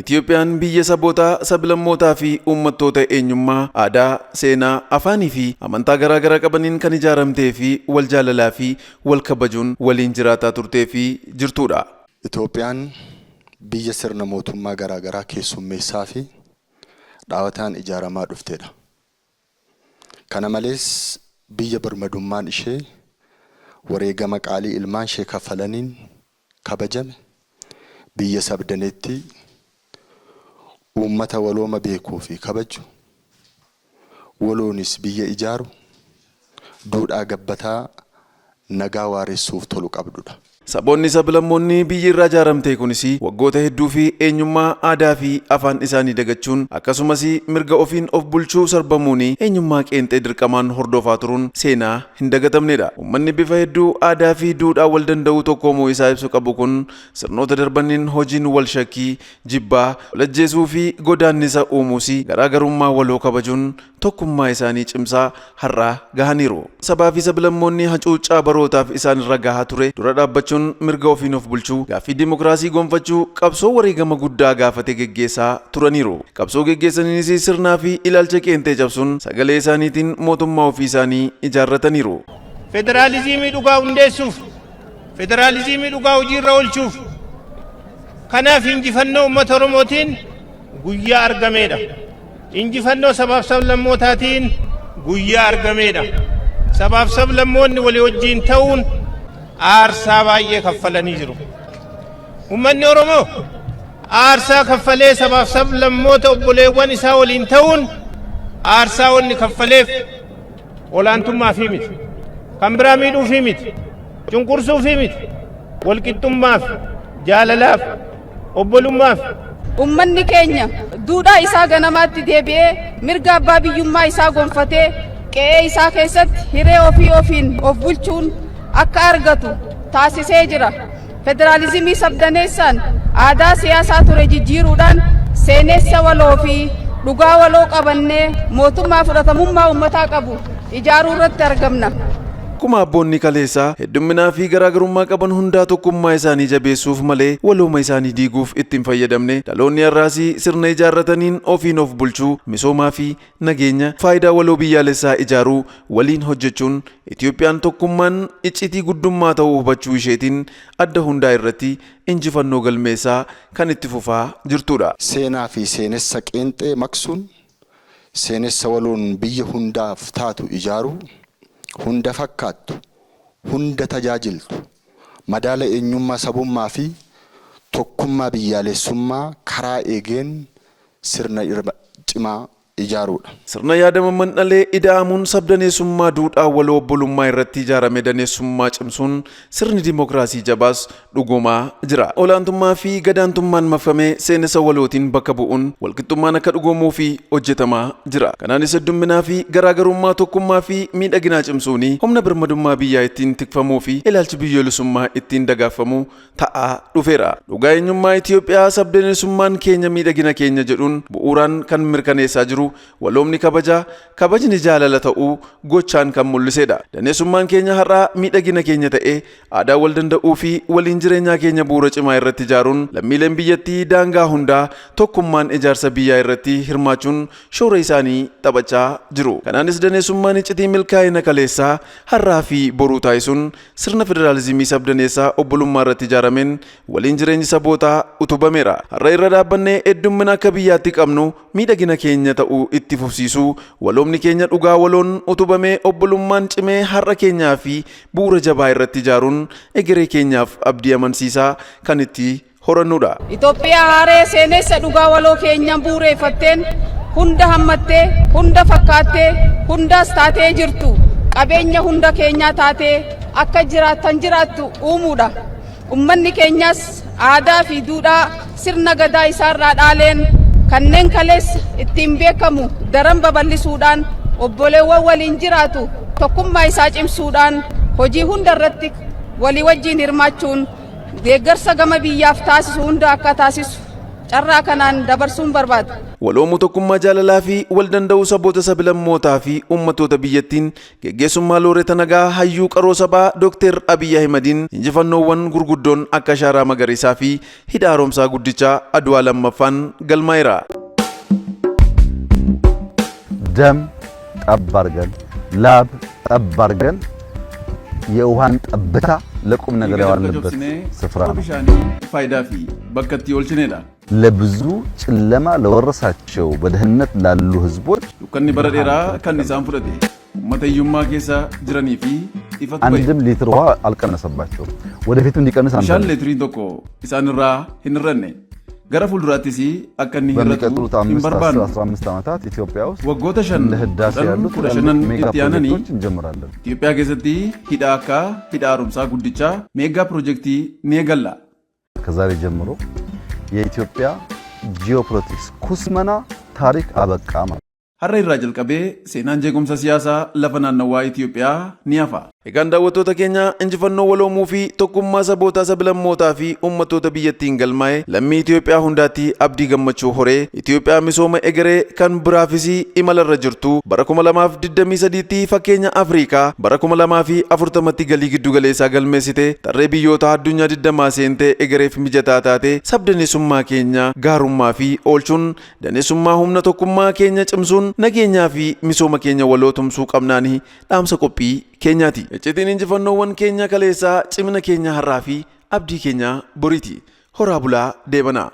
Itoophiyaan biyya saboota, sablammootaa fi uummattoota eenyummaa, aadaa, seenaa, afaanii fi amantaa garaagaraa qabaniin kan ijaaramtee fi wal jaalalaa fi wal kabajuun waliin jiraataa turtee fi jirtudha. Itoophiyaan biyya sirna mootummaa garaagaraa keessummeessaa fi dhaawataan ijaaramaa dhuftedha. Kana malees biyya birmadummaan ishee wareegama qaalii ilmaan ishee kaffalaniin kabajame, biyya sabdaneetti uummata walooma beekuu fi kabaju, waloonis biyya ijaaru, duudhaa gabbataa nagaa waaressuuf tolu qabdudha. Saboonni sablammoonni biyyi irraa ijaaramte kunis waggoota hedduu fi eenyummaa aadaa fi afaan isaanii dagachuun akkasumas mirga ofiin of bulchuu sarbamuun eenyummaa qeenxee dirqamaan hordofaa turuun seenaa hin dagatamnedha. Uummanni bifa hedduu aadaa fi duudhaa wal danda'uu tokkoomuu isaa ibsu qabu kun sirnoota darbaniin hojiin wal shakkii, jibbaa, wal ajjeesuu fi godaannisa uumuus garaagarummaa waloo kabajuun tokkummaa isaanii cimsaa har'aa gahaniiru. Sabaa fi sablammoonni hacuuccaa barootaaf isaan irra gahaa ture dura dhaabbachuun mirga ofiin of bulchuu, gaaffii dimokiraasii gonfachuu, qabsoo wareegama guddaa gaafate geggeessaa turaniiru. Qabsoo geggeessaniinis sirnaa fi ilaalcha qeenxee cabsuun sagalee isaaniitiin mootummaa ofii isaanii ijaarrataniiru. Federaalizimii dhugaa hundeessuuf, federaalizimii dhugaa hojiirra oolchuuf, kanaaf injifannoo uummata Oromootiin guyyaa argameedha. Injifannoo sabaaf sablammootaatiin guyyaa argameedha. Sabaaf sablammoonni walii wajjiin ta'uun aarsaa baay'ee kaffalanii jiru. Uummanni Oromoo aarsaa kaffalee sabaaf sablammoota obboleewwan isaa waliin ta'uun aarsaa wanni kaffaleef olaantummaaf miti, kan biraa miidhuuf miti, cunqursuuf miti, walqixxummaaf, jaalalaaf, obbolummaaf. Uummanni keenya duudhaa isaa ganamaatti deebi'ee mirga abbaa biyyummaa isaa gonfatee qe'ee isaa keessatti hiree ofii ofiin of bulchuun akka argatu taasisee jira. Federaalizimii sabdaneessaan aadaa siyaasaa ture jijjiiruudhaan seenessa waloo fi dhugaa waloo qabannee mootummaa fudhatamummaa uummataa qabu ijaaruu irratti argamna. Akkuma abboonni kaleessaa heddumminaa fi garaagarummaa qaban hundaa tokkummaa isaanii jabeessuuf malee walooma isaanii diiguuf ittiin fayyadamne dhaloonni har'aas sirna ijaarrataniin ofiin of bulchuu, misoomaa fi nageenya faayidaa waloo biyyaalessaa ijaaruu waliin hojjechuun Itoophiyaan tokkummaan iccitii guddummaa ta'uu hubachuu isheetiin adda hundaa irratti injifannoo galmeessaa kan itti fufaa jirtudha. Seenaa fi seenessa qeenxee maksuun seenessa waloon biyya hundaaf taatu ijaaruu, hunda fakkaattu, hunda tajaajiltu, madaala eenyummaa sabummaa fi tokkummaa biyyaalessummaa karaa eegeen sirna cimaa ijaaruudha. Sirna yaadamamman dhalee ida'amuun sabdaneessummaa duudhaa waloo obbolummaa irratti ijaarame daneessummaa cimsuun sirni dimokiraasii jabaas dhugomaa jira. Olaantummaa fi gadaantummaan mafamee seenessa walootiin bakka bu'uun walqixxummaan akka dhugoomuu fi hojjetamaa jira. Kanaanis heddumminaa fi garaagarummaa tokkummaa fi miidhaginaa cimsuun humna birmadummaa biyyaa ittiin tikfamuu fi ilaalchi biyyoolessummaa ittiin dagaagfamuu ta'aa dhufeera. Dhugaa eenyummaa Itoophiyaa sabdaneessummaan keenya miidhagina keenya jedhuun bu'uuraan kan mirkaneessaa jiru waloomni kabajaa, kabajni jaalala ta'uu gochaan kan mul'isedha. Daneessummaan keenya har'aa miidhagina keenya ta'ee aadaa wal danda'uu fi waliin jireenyaa keenya bu'uura cimaa irratti ijaaruun lammiileen biyyattii daangaa hundaa tokkummaan ijaarsa biyyaa irratti hirmaachuun shoora isaanii taphachaa jiru. Kanaanis daneessummaan iccitii milkaa'ina kaleessaa har'aa fi boruu taasisuun sirna federaalizimii sabdaneessaa obbolummaa irratti ijaarameen waliin jireenyi sabootaa utubameera. Har'a irra dhaabbannee heddummina akka biyyaatti qabnu miidhagina keenya ta'uu itti fufsiisuu, waloomni keenya dhugaa waloon utubamee obbolummaan cimee har'a keenyaa fi bu'uura jabaa irratti ijaaruun egeree keenyaaf abdii amansiisaa kan itti horannudha. Itoophiyaa haaree seenessa dhugaa waloo keenyaan bu'uureeffatteen hunda hammattee, hunda fakkaattee, hundaas taatee jirtu qabeenya hunda keenyaa taatee akka jiraattu uumuudha. Uummanni keenyas aadaa fi duudhaa sirna gadaa isaarraa dhaaleen kanneen kaleessa ittiin beekamu daran babal'isuudhaan obboleewwan waliin jiraatu tokkummaa isaa cimsuudhaan hojii hunda irratti walii wajjiin hirmaachuun deeggarsa gama biyyaaf taasisu hunda akka taasisu carraa kanaan dabarsuun barbaada. Waloomu tokkummaa jaalalaa fi wal danda'uu saboota sablammootaa fi uummattoota biyyattiin geggeessummaa looreeta nagaa hayyuu qaroo sabaa Dr. Abiy Ahmediin injifannoowwan gurguddoon akka shaaraa magariisaa fi hidha haaromsaa guddichaa Adwaa lammaffaan galmaa'eera. ደም ጠብ አድርገን ላብ ጠብ አድርገን የውሃን ጠብታ ለቁም ነገር ያዋልንበት ስፍራ ነው። ፋይዳ ፊ በከት ይወልችኔዳ ለብዙ ጨለማ ለወረሳቸው በደህንነት ላሉ ህዝቦች ከኒ በረዴራ ከኒ ሳንፉደቴ መተዩማ ኬሳ ጅረኒ ፊ ይፈት ወይ አንድም ሊትር ውሃ አልቀነሰባቸው ወደፊቱ እንዲቀንስ አንተ ሻል ሊትሪ ቶኮ ኢሳንራ ሂንረኔ ገረፉ ዱራቲሲ አከኒ ሂረቱ ኢምበርባን 15 ዓመታት ኢትዮጵያ ውስጥ ወጎተ ሸን ለህዳሴ ያሉት ኩረሸነን ኢትዮጵያነኒ እንጀምራለን። ኢትዮጵያ ከሰቲ ሂዳካ ሂዳ ሩምሳ ጉድቻ ሜጋ ፕሮጀክቲ ኔገላ ከዛሬ ጀምሮ የኢትዮጵያ ጂኦፖለቲክስ ኩስመና ታሪክ አበቃ ማለት har'a irraa jalqabee seenaan jeequmsa siyaasaa lafa naannawaa Itoophiyaa ni hafa. Egaan daawwattoota keenya injifannoo waloomuu fi tokkummaa sabootaa sablammootaa fi uummattoota biyyattiin galmaa'e lammii Itoophiyaa hundaatti abdii gammachuu horee Itoophiyaa misooma egeree kan biraafis imalarra jirtu bara 2023tti fakkeenya Afrikaa bara 2040tti galii giddu galeessaa galmeessite tarree biyyoota addunyaa 20 seentee egereef mijataa taate sabdaneessummaa keenya gaarummaa fi oolchuun daneessummaa humna tokkummaa keenya cimsuun nageenyaa fi misooma keenya waloo tumsuu qabnaani dhaamsa qophii keenyaati. Iccitiin injifannoowwan keenya kaleessaa cimina keenya har'aa fi abdii keenya boriiti. Horaa bulaa deebanaa.